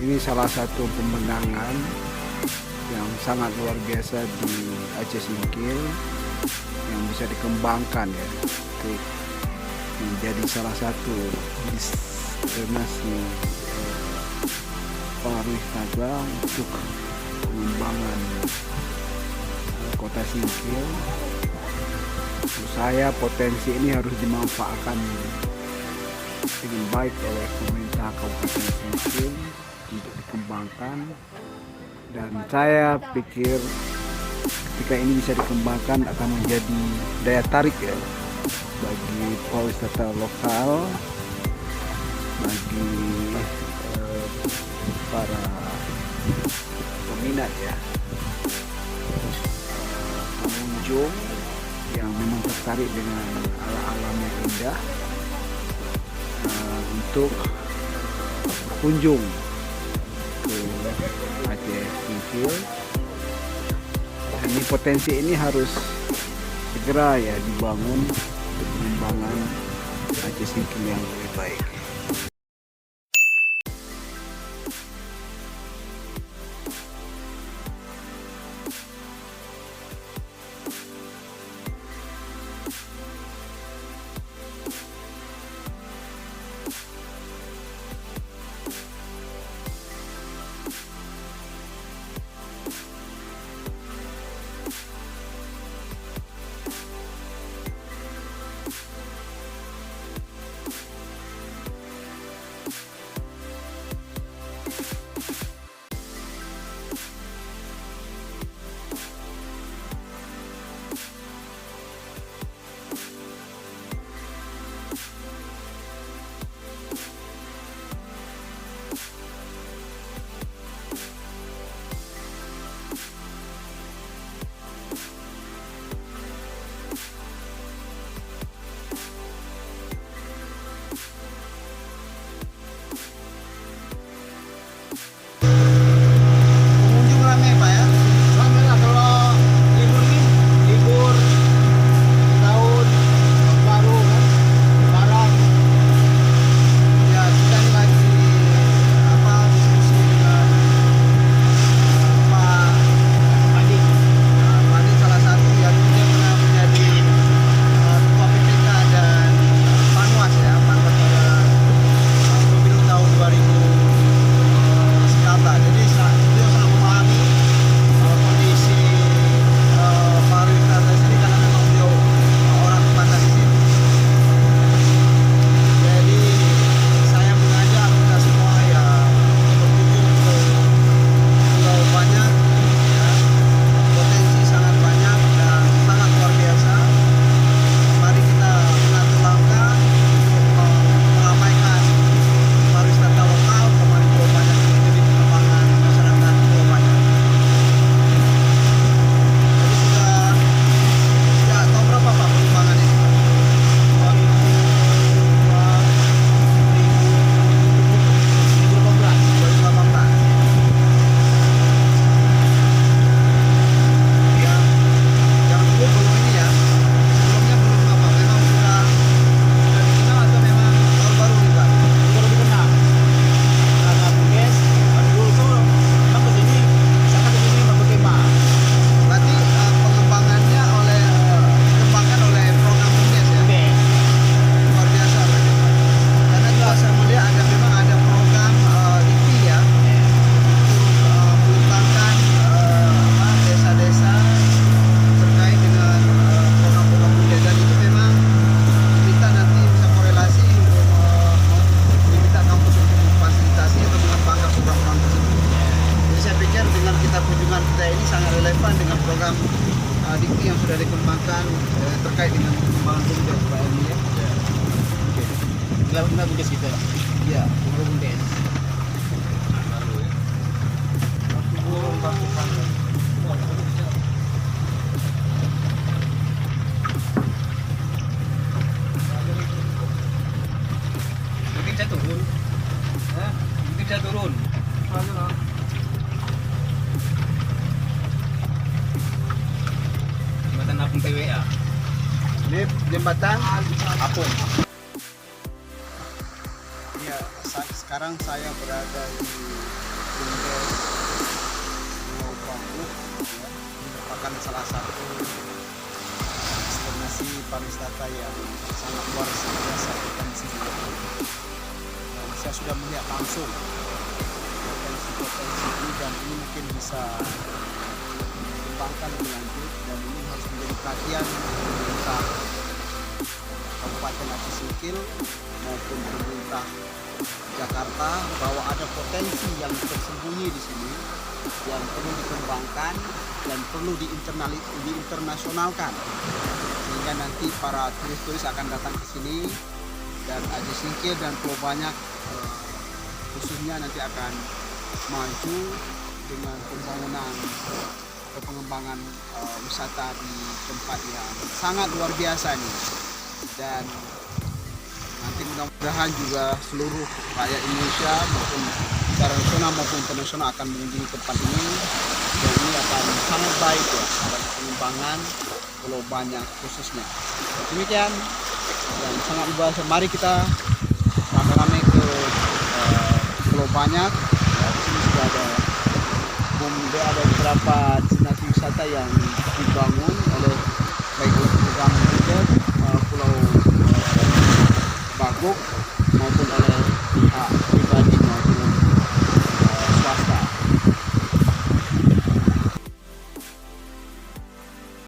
Ini salah satu pemandangan yang sangat luar biasa di Aceh Singkil yang bisa dikembangkan ya untuk menjadi salah satu destinasi pariwisata untuk pengembangan kota Singkil. Menurut saya potensi ini harus dimanfaatkan dengan baik oleh pemerintah Kabupaten Singkil untuk dikembangkan, dan saya pikir ketika ini bisa dikembangkan akan menjadi daya tarik ya bagi pariwisata lokal, bagi para peminat ya, pengunjung yang memang tertarik dengan alam yang indah untuk berkunjung ke Aceh Singkil. Dan ini potensi ini harus segera ya dibangun untuk pengembangan Aceh Singkil yang lebih baik. Dikti yang sudah dikembangkan terkait dengan pengembangan BUMDes Pak Emi ya. Oke. Kita BUMDes kita. Iya, pengelola BUMDes. Mungkin saya turun. Mungkin saya turun. Jembatan Apung PWA. Ini jembatan Apung. ya, sekarang saya berada di merupakan salah satu destinasi pariwisata yang sangat luar biasa potensinya. Dan saya sudah melihat langsung potensi ini, dan ini mungkin bisa dikembangkan lebih lanjut, dan ini harus menjadi perhatian pemerintah Kabupaten Aceh Singkil maupun pemerintah Jakarta, bahwa ada potensi yang tersembunyi di sini yang perlu dikembangkan dan perlu diinternasionalkan, sehingga nanti para turis-turis akan datang ke sini, dan Aceh Singkil dan Pulau Banyak khususnya nanti akan maju dengan pembangunan atau pengembangan wisata di tempat yang sangat luar biasa nih. Dan nanti mudah-mudahan juga seluruh rakyat Indonesia maupun secara nasional maupun internasional akan mengunjungi tempat ini, dan ini akan sangat baik ya bagi pengembangan Pulau Banyak khususnya. Demikian, dan sangat luar biasa. Mari kita ramai-ramai ke Pulau Banyak. Ya, di sini sudah ada beberapa destinasi wisata yang dibangun oleh baik program Pulau Baguk maupun oleh pihak